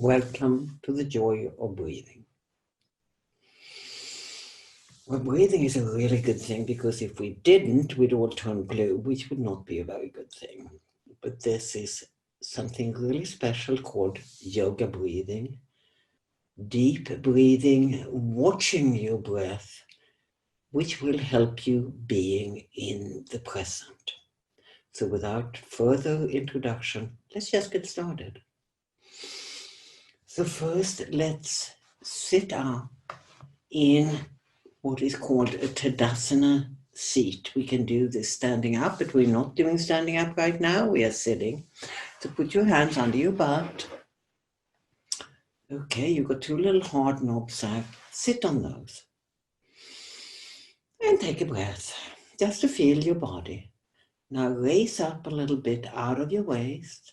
Welcome to the joy of breathing. Well, breathing is a really good thing because if we didn't, we'd all turn blue, which would not be a very good thing. But this is something really special called yoga breathing. Deep breathing, watching your breath, which will help you being in the present. So without further introduction, let's just get started. So first, let's sit up in what is called a Tadasana seat. We can do this standing up, but we're not doing standing up right now. We are sitting. So put your hands under your butt. Okay, you've got two little hard knobs out. Sit on those. And take a breath, just to feel your body. Now raise up a little bit out of your waist.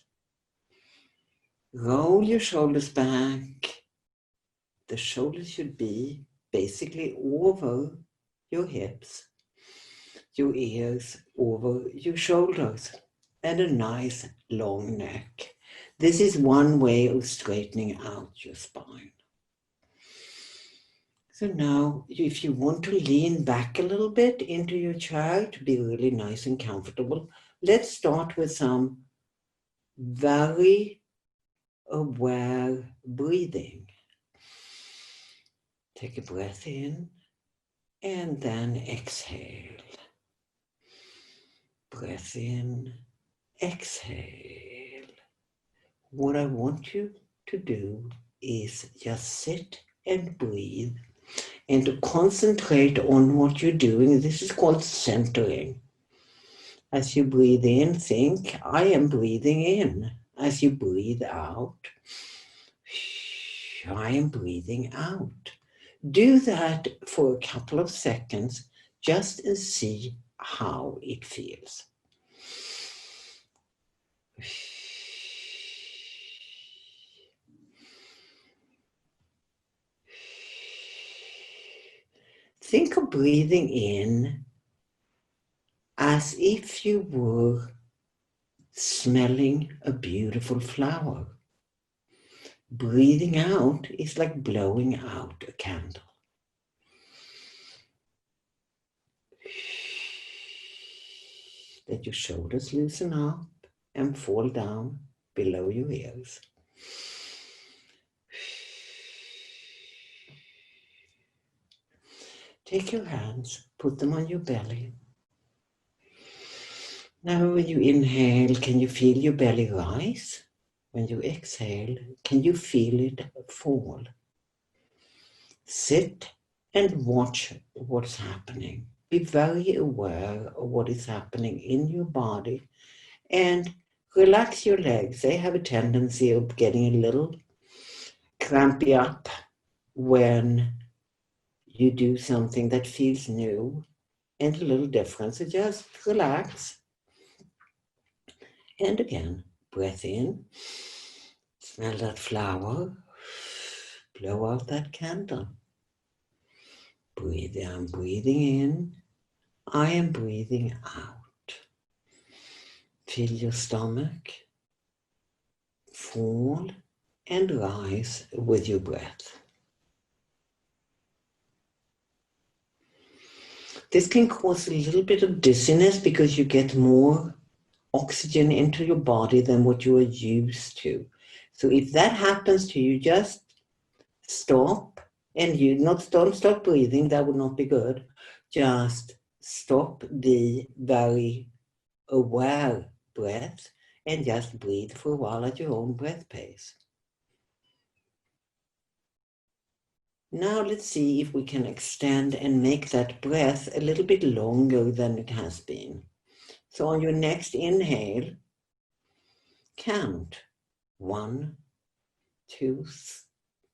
Roll your shoulders back. The shoulders should be basically over your hips, your ears over your shoulders, and a nice long neck. This is one way of straightening out your spine. So now, if you want to lean back a little bit into your chair to be really nice and comfortable, let's start with some very aware breathing. Take a breath in and then exhale. Breath in, exhale. What I want you to do is just sit and breathe and to concentrate on what you're doing. This is called centering. As you breathe in, think, I am breathing in. As you breathe out, I am breathing out. Do that for a couple of seconds just and see how it feels. Think of breathing in as if you were smelling a beautiful flower. Breathing out is like blowing out a candle. Let your shoulders loosen up and fall down below your ears. Take your hands, put them on your belly. Now when you inhale, can you feel your belly rise? When you exhale, can you feel it fall? Sit and watch what's happening. Be very aware of what is happening in your body and relax your legs. They have a tendency of getting a little crampy up when you do something that feels new and a little different. So just relax. And again, breath in, smell that flower, blow out that candle. Breathe. I'm breathing in, I am breathing out. Feel your stomach fall and rise with your breath. This can cause a little bit of dizziness because you get more oxygen into your body than what you are used to. So if that happens to you, just stop and don't stop breathing. That would not be good. Just stop the very aware breath and just breathe for a while at your own breath pace. Now let's see if we can extend and make that breath a little bit longer than it has been. So on your next inhale, count 1, 2,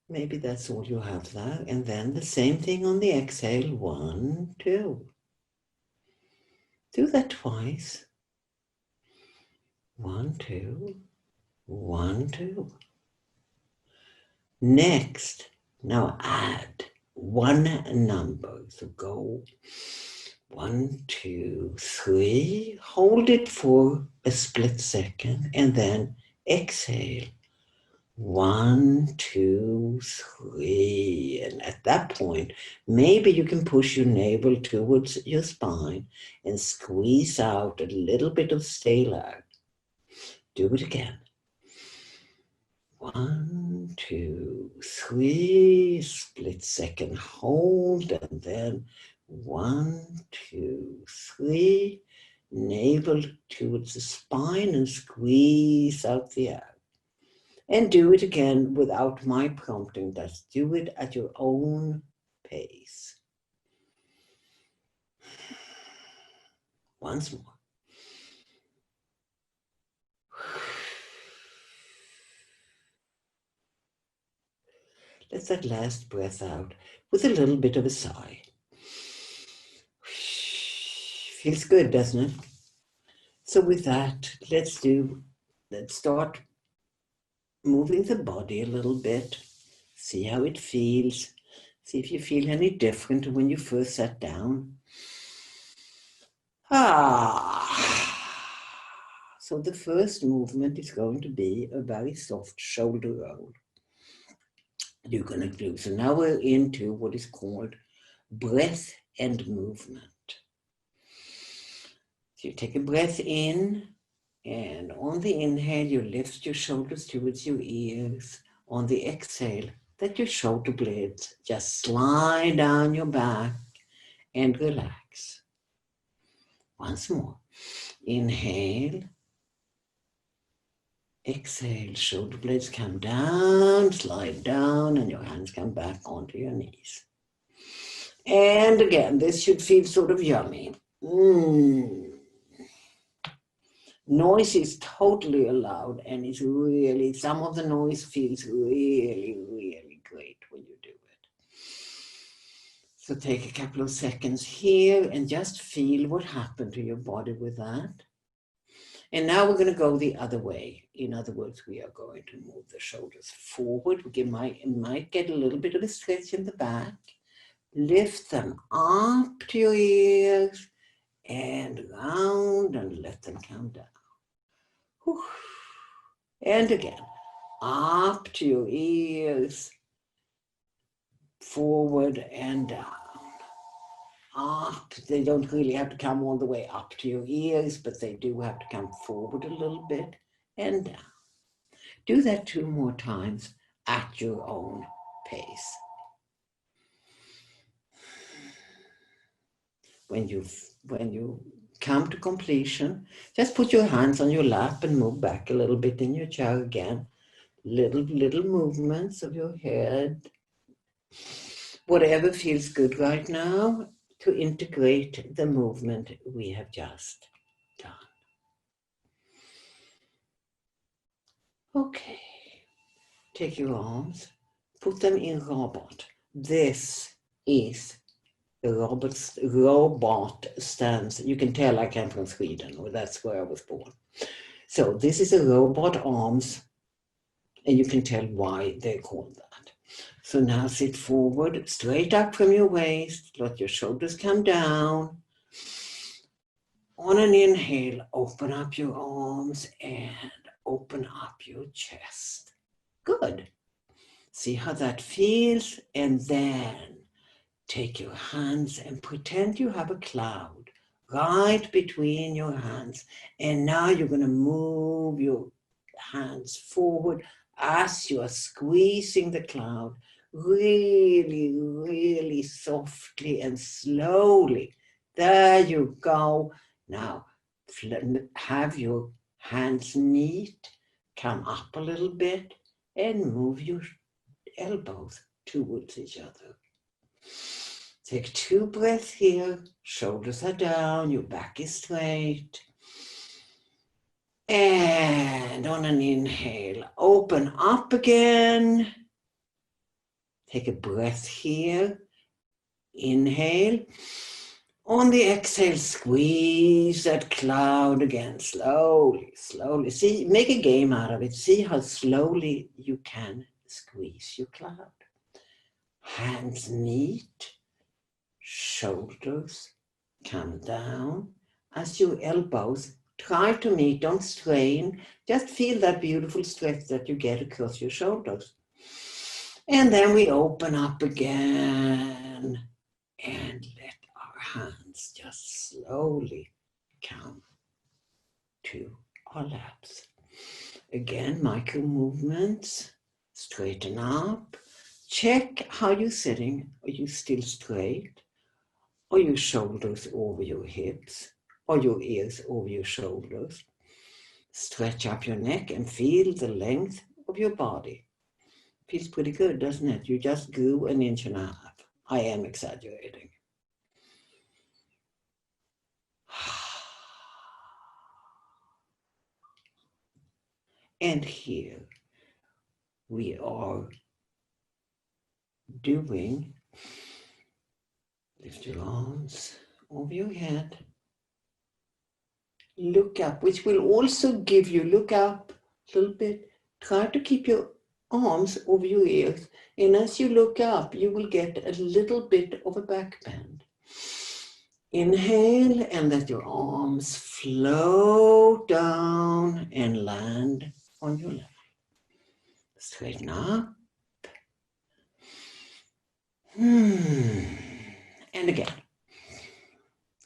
maybe that's all you have there. And then the same thing on the exhale, 1, 2. Do that twice. 1, 2, 1, 2. Next, now add one number. So go 1, 2, 3. Hold it for a split second and then exhale. 1, 2, 3. And at that point, maybe you can push your navel towards your spine and squeeze out a little bit of stale air. Do it again. 1, 2, 3. Split second hold, and then 1, 2, 3. Navel towards the spine and squeeze out the air. And do it again without my prompting. Just do it at your own pace. Once more. Let that last breath out with a little bit of a sigh. Feels good, doesn't it? So with that, let's start moving the body a little bit. See how it feels. See if you feel any different when you first sat down. So the first movement is going to be a very soft shoulder roll. You're going to do. So now we're into what is called breath and movement. So you take a breath in, and on the inhale, you lift your shoulders towards your ears. On the exhale, let your shoulder blades just slide down your back and relax. Once more. Inhale. Exhale, shoulder blades come down, slide down, and your hands come back onto your knees. And again, this should feel sort of yummy. Noise is totally allowed, and it's really, some of the noise feels really, really great when you do it. So take a couple of seconds here and just feel what happened to your body with that. And now we're going to go the other way. In other words, we are going to move the shoulders forward. We might get a little bit of a stretch in the back. Lift them up to your ears and round and let them come down. Whew. And again, up to your ears, forward and down. Up, they don't really have to come all the way up to your ears, but they do have to come forward a little bit and down. Do that 2 more times at your own pace. When you come to completion, just put your hands on your lap and move back a little bit in your chair again. Little movements of your head. Whatever feels good right now to integrate the movement we have just done. Okay. Take your arms, put them in robot. This is the robot stance. You can tell I came from Sweden, or that's where I was born. So this is a robot arms, and you can tell why they're called that. So now sit forward, straight up from your waist, let your shoulders come down. On an inhale, open up your arms and open up your chest. Good. See how that feels, and then take your hands and pretend you have a cloud right between your hands. And now you're going to move your hands forward as you are squeezing the cloud really, really softly and slowly. There you go. Now have your hands meet, come up a little bit, and move your elbows towards each other. Take 2 breaths here. Shoulders are down, your back is straight. And on an inhale, open up again. Take a breath here. Inhale. On the exhale, squeeze that cloud again, slowly, slowly. See, make a game out of it. See how slowly you can squeeze your cloud. Hands meet, shoulders come down as your elbows Try to meet, don't strain. Just feel that beautiful stretch that you get across your shoulders. And then we open up again and let our hands just slowly come to our laps. Again, micro movements, straighten up. Check how you're sitting. Are you still straight? Are your shoulders over your hips? Or your ears over your shoulders? Stretch up your neck and feel the length of your body. Feels pretty good, doesn't it? You just grew 1.5 inches. I am exaggerating. And here we are doing, lift your arms over your head. Look up, which will also give you, look up a little bit. Try to keep your arms over your ears. And as you look up, you will get a little bit of a back bend. Inhale and let your arms float down and land on your lap. Straighten up. And again.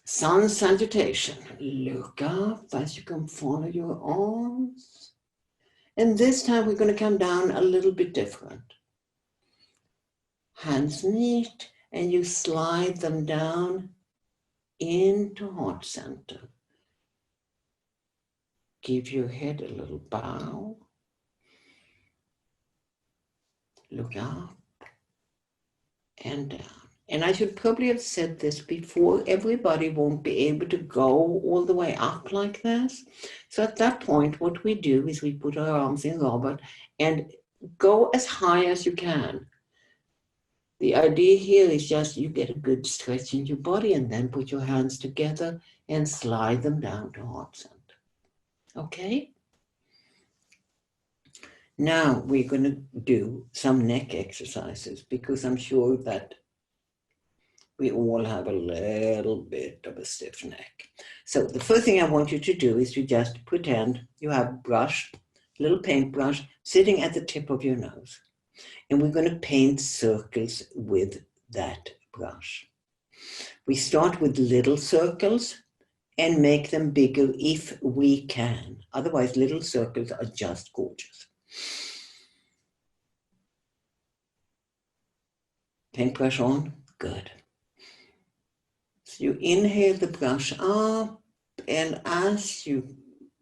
Sun salutation. Look up as you can follow your arms. And this time we're going to come down a little bit different. Hands meet and you slide them down into heart center. Give your head a little bow. Look up and down. And I should probably have said this before, everybody won't be able to go all the way up like this. So at that point, what we do is we put our arms in Robert and go as high as you can. The idea here is just you get a good stretch in your body and then put your hands together and slide them down to heart center. Okay? Now we're going to do some neck exercises because I'm sure that we all have a little bit of a stiff neck. So the first thing I want you to do is to just pretend you have a brush, a little paintbrush, sitting at the tip of your nose. And we're going to paint circles with that brush. We start with little circles and make them bigger if we can. Otherwise, little circles are just gorgeous. Paintbrush on? Good. So you inhale the brush up, and as you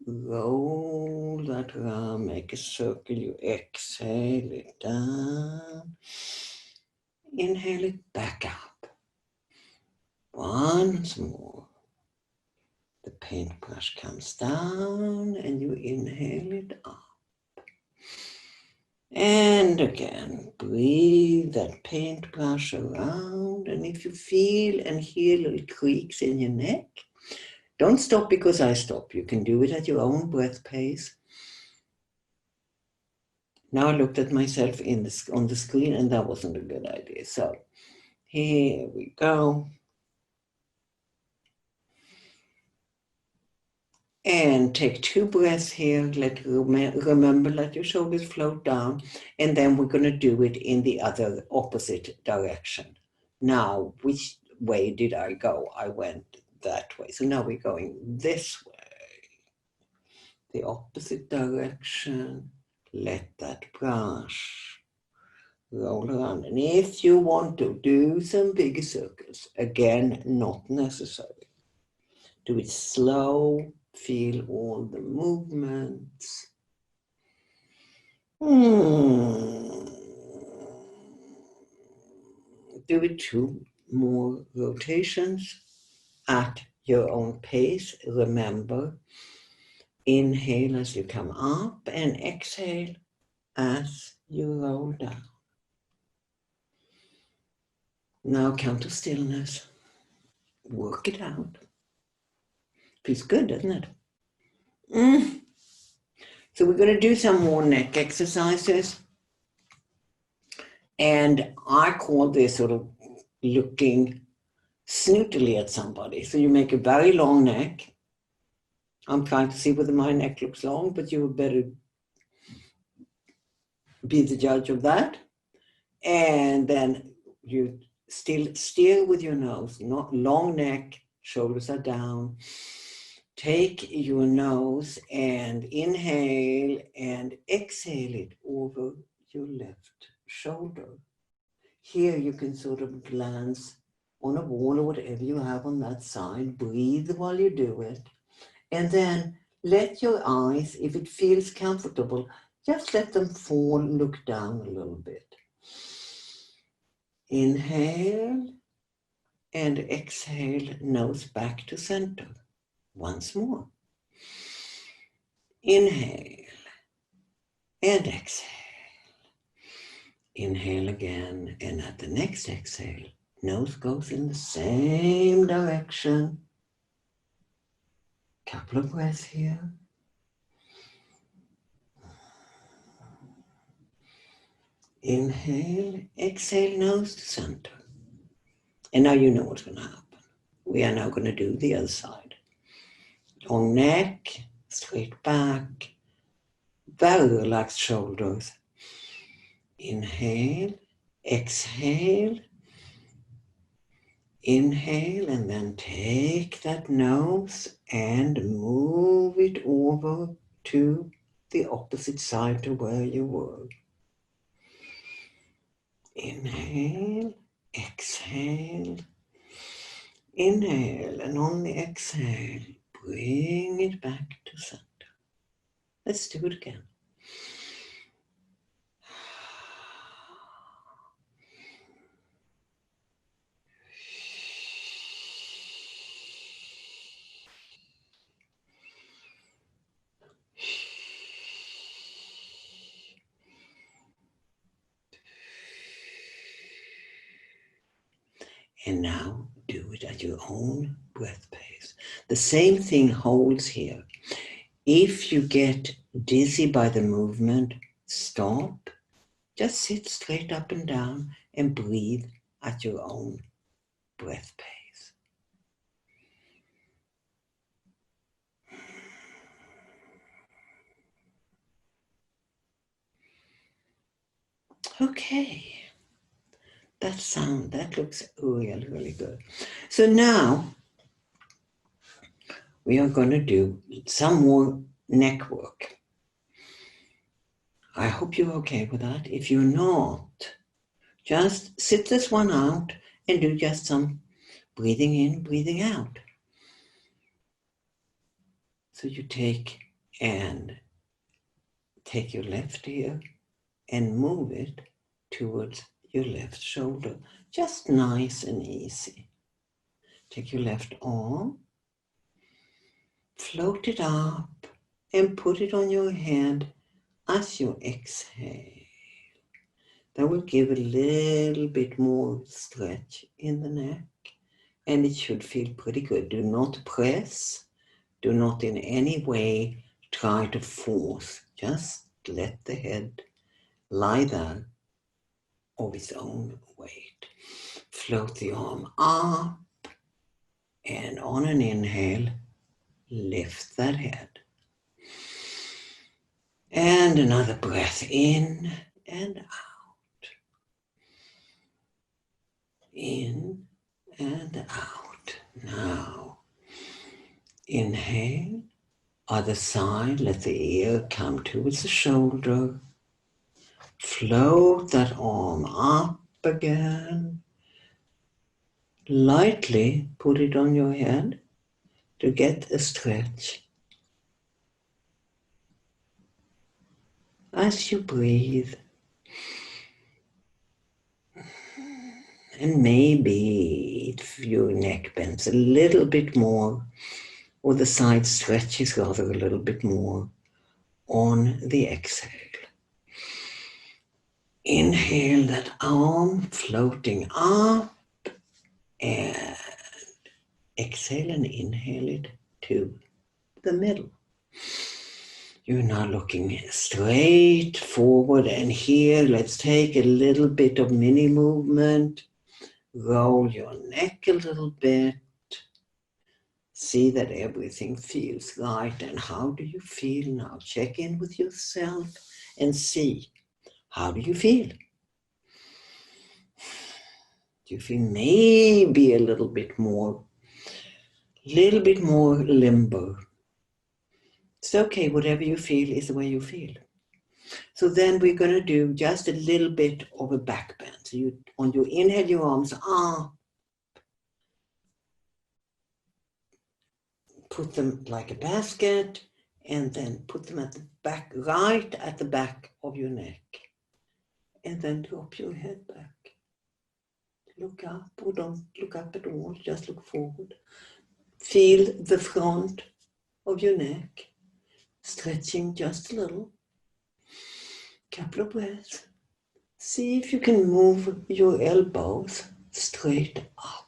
roll that around, make a circle, you exhale it down. Inhale it back up. Once more. The paintbrush comes down, and you inhale it up. And again, breathe that paintbrush around. And if you feel and hear little creaks in your neck, don't stop because I stop. You can do it at your own breath pace. Now I looked at myself on the screen and that wasn't a good idea. So here we go. And take 2 breaths here. Remember, let your shoulders float down. And then we're going to do it in the other opposite direction. Now, which way did I go? I went that way. So now we're going this way. The opposite direction. Let that brush roll around. And if you want to do some bigger circles, again, not necessary. Do it slow. Feel all the movements. Do it 2 more rotations at your own pace. Remember, inhale as you come up and exhale as you roll down. Now come to stillness. Work it out. Feels good, doesn't it? So we're going to do some more neck exercises. And I call this sort of looking snootily at somebody. So you make a very long neck. I'm trying to see whether my neck looks long, but you better be the judge of that. And then you still steer with your nose, not long neck, shoulders are down. Take your nose and inhale and exhale it over your left shoulder. Here you can sort of glance on a wall or whatever you have on that side. Breathe while you do it. And then let your eyes, if it feels comfortable, just let them fall, look down a little bit. Inhale and exhale, nose back to center. Once more. Inhale and exhale. Inhale again, and at the next exhale, nose goes in the same direction. Couple of breaths here. Inhale, exhale, nose to center. And now you know what's going to happen. We are now going to do the other side. Long neck, straight back, very relaxed shoulders. Inhale, exhale. Inhale, and then take that nose and move it over to the opposite side to where you were. Inhale, exhale, inhale, and on the exhale, bring it back to center. Let's do it again. And now do it at your own breath pace. The same thing holds here. If you get dizzy by the movement, stop. Just sit straight up and down and breathe at your own breath pace. Okay. That looks really, really good. So now we are going to do some more neck work. I hope you're okay with that. If you're not, just sit this one out and do just some breathing in, breathing out. So you take your left ear and move it towards your left shoulder. Just nice and easy. Take your left arm, float it up, and put it on your head as you exhale. That will give a little bit more stretch in the neck, and it should feel pretty good. Do not press. Do not in any way try to force. Just let the head lie there of its own weight. Float the arm up, and on an inhale, lift that head. And another breath in and out. In and out. Now, inhale, other side, let the ear come towards the shoulder. Float that arm up again. Lightly put it on your head to get a stretch. As you breathe, and maybe if your neck bends a little bit more, or the side stretches rather a little bit more on the exhale. Inhale that arm floating up, and exhale and inhale it to the middle. You're now looking straight forward, and here let's take a little bit of mini movement. Roll your neck a little bit. See that everything feels right. And how do you feel now? Check in with yourself and see, how do you feel? Do you feel maybe a little bit more limber? It's okay, whatever you feel is the way you feel. So then we're going to do just a little bit of a back bend. So you, on your inhale, your arms are, put them like a basket, and then put them at the back, right at the back of your neck. And then drop your head back. Look up, or don't look up at all, just look forward. Feel the front of your neck, stretching just a little. Couple of breaths. See if you can move your elbows straight up.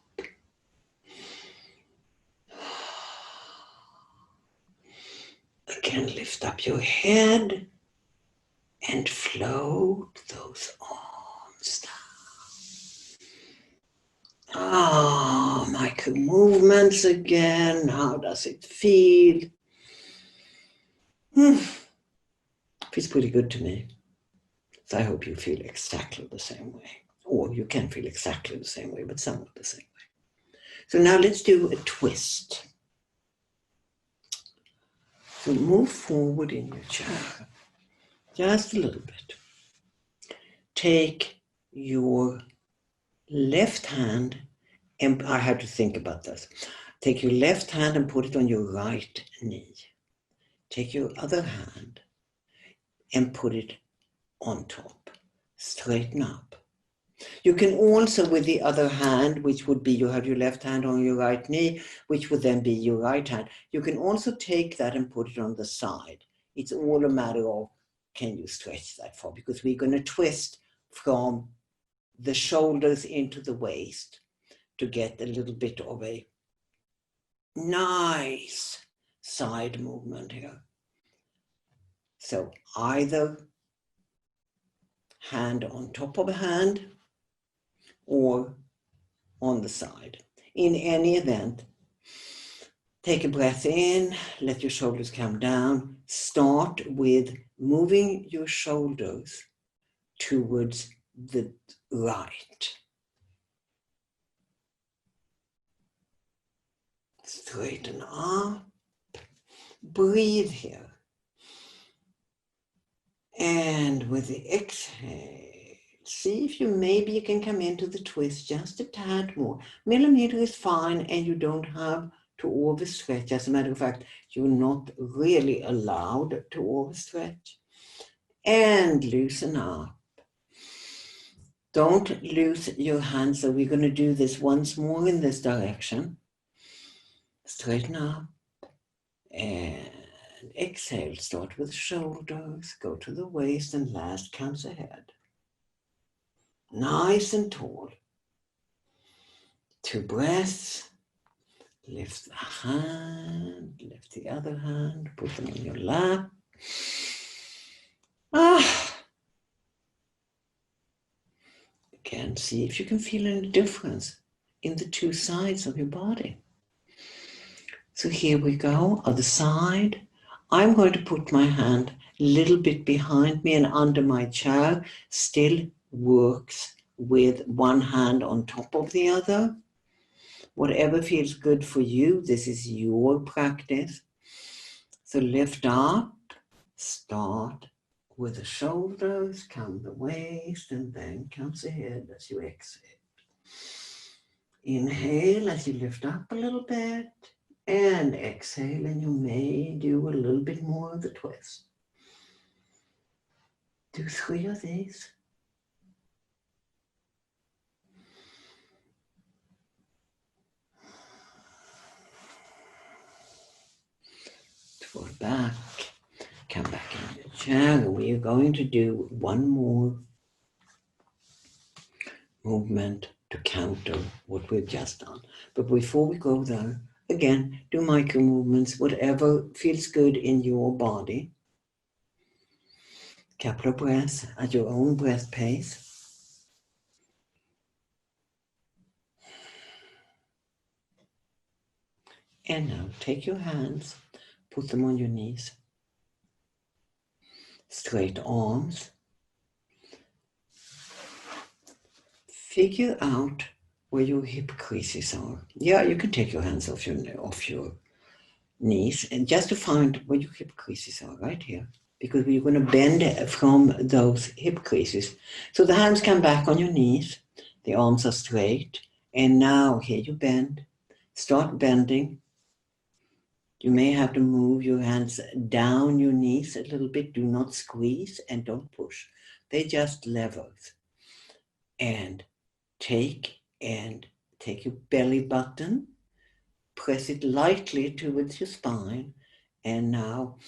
Again, lift up your head and float those arms down. Ah, micro movements again. How does it feel? Feels pretty good to me. So I hope you feel exactly the same way. Or you can feel exactly the same way, but somewhat the same way. So now let's do a twist. So move forward in your chair, just a little bit. Take your left hand, and I had to think about this. Take your left hand and put it on your right knee. Take your other hand and put it on top. Straighten up. You can also, with the other hand, which would be, you have your left hand on your right knee, which would then be your right hand. You can also take that and put it on the side. It's all a matter of, can you stretch that far? Because we're going to twist from the shoulders into the waist to get a little bit of a nice side movement here. So either hand on top of a hand or on the side. In any event, take a breath in, let your shoulders come down. Start with moving your shoulders towards the right. Straighten up. Breathe here. And with the exhale, see if maybe you can come into the twist just a tad more. Millimeter is fine, and you don't have to overstretch. As a matter of fact, you're not really allowed to overstretch. And loosen up. Don't lose your hands. So we're going to do this once more in this direction. Straighten up. And exhale. Start with the shoulders. Go to the waist, and last comes ahead. Nice and tall. 2 breaths. Lift the hand, lift the other hand, put them on your lap. Again, see if you can feel any difference in the 2 sides of your body. So here we go, other side. I'm going to put my hand a little bit behind me and under my chair. Still works with one hand on top of the other. Whatever feels good for you, this is your practice. So lift up, start with the shoulders, come the waist, and then comes the head as you exhale. Inhale as you lift up a little bit, and exhale, and you may do a little bit more of the twist. Do 3 of these. Fall back, come back in the chair, and we are going to do one more movement to counter what we've just done. But before we go there, again, do micro movements, whatever feels good in your body. Couple of breaths at your own breath pace. And now take your hands, put them on your knees. Straight arms. Figure out where your hip creases are. Yeah, you can take your hands off your knees and just to find where your hip creases are, right here. Because we're going to bend from those hip creases. So the hands come back on your knees, the arms are straight, and now here you bend. Start bending. You may have to move your hands down your knees a little bit. Do not squeeze and don't push. They're just levers. And take your belly button, press it lightly towards your spine, and now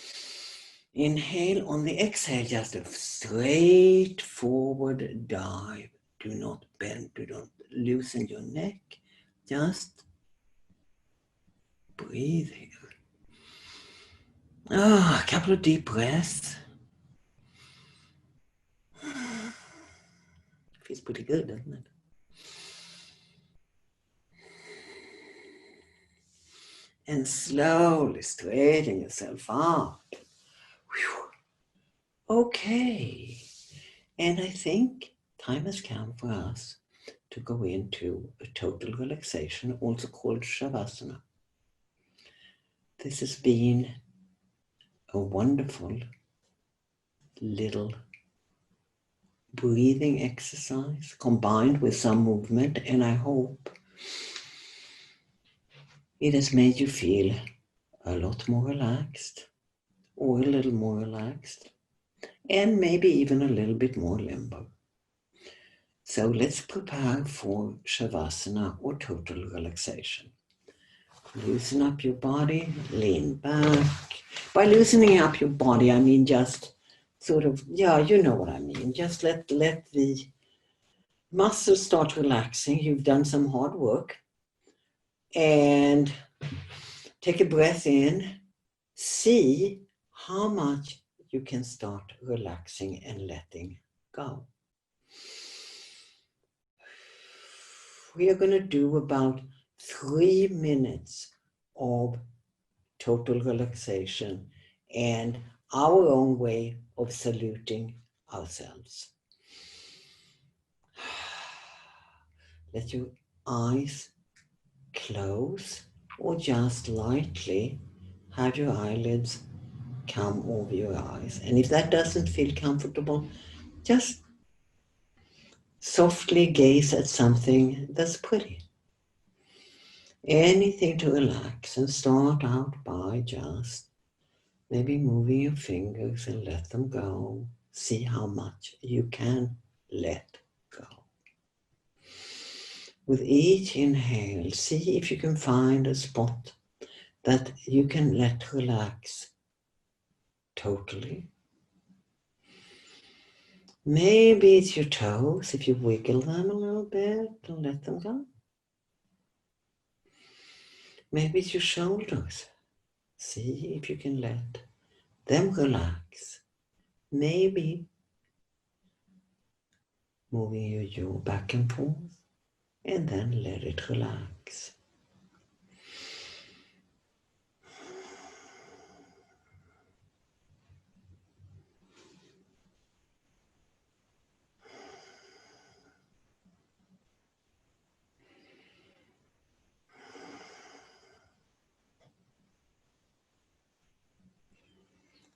inhale. On the exhale, just a straight forward dive. Do not bend, do not loosen your neck, just breathe here. A couple of deep breaths. Feels pretty good, doesn't it? And slowly straighten yourself up. Whew. Okay. And I think time has come for us to go into a total relaxation, also called Shavasana. This has been a wonderful little breathing exercise combined with some movement, and I hope it has made you feel a lot more relaxed, or a little more relaxed, and maybe even a little bit more limber. So let's prepare for Shavasana, or total relaxation. Loosen up your body, lean back. By loosening up your body, I mean just sort of, yeah, you know what I mean. Just let the muscles start relaxing. You've done some hard work. And take a breath in. See how much you can start relaxing and letting go. We are going to do about 3 minutes of total relaxation and our own way of saluting ourselves. Let your eyes close or just lightly have your eyelids come over your eyes. And if that doesn't feel comfortable, just softly gaze at something that's pretty. Anything to relax, and start out by just maybe moving your fingers and let them go. See how much you can let go. With each inhale, see if you can find a spot that you can let relax totally. Maybe it's your toes, if you wiggle them a little bit and let them go. Maybe it's your shoulders. See if you can let them relax. Maybe moving your jaw back and forth, and then let it relax.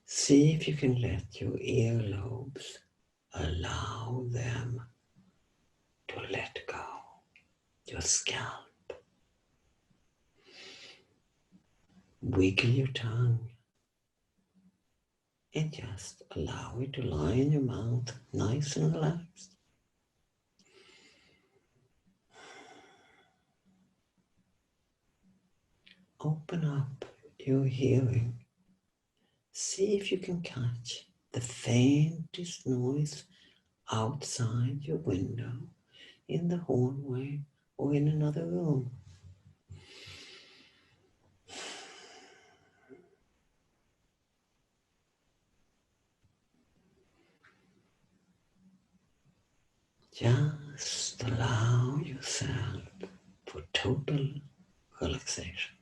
See if you can let your earlobes, allow them to let go. Your scalp. Wiggle your tongue and just allow it to lie in your mouth, nice and relaxed. Open up your hearing. See if you can catch the faintest noise outside your window, in the hallway, or in another room. Just allow yourself for total relaxation.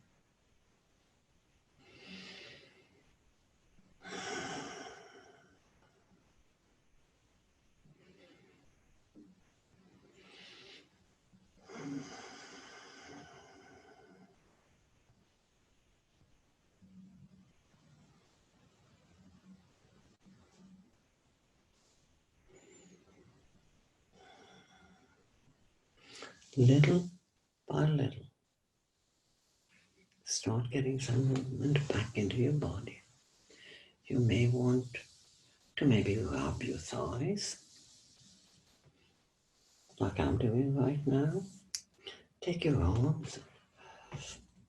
little by little, start getting some movement back into your body. You may want to maybe rub your thighs, like I'm doing right now. Take your arms,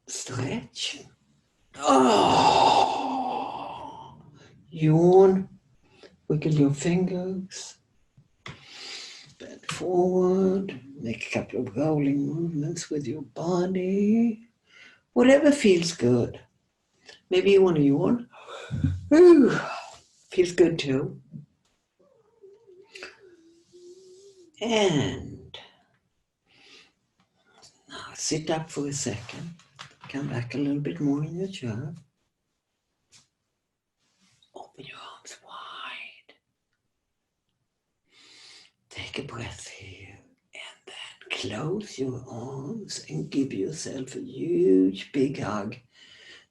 stretch. Oh! Yawn, wiggle your fingers, bend forward, make a couple of rolling movements with your body. Whatever feels good. Maybe you want to yawn. Ooh, feels good too. And now sit up for a second. Come back a little bit more in your chair. Open your arms wide. Take a breath here. And then close your arms and give yourself a huge big hug.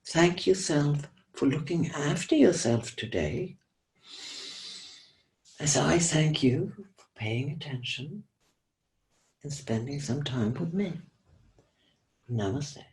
Thank yourself for looking after yourself today. As I thank you for paying attention and spending some time with me. Namaste.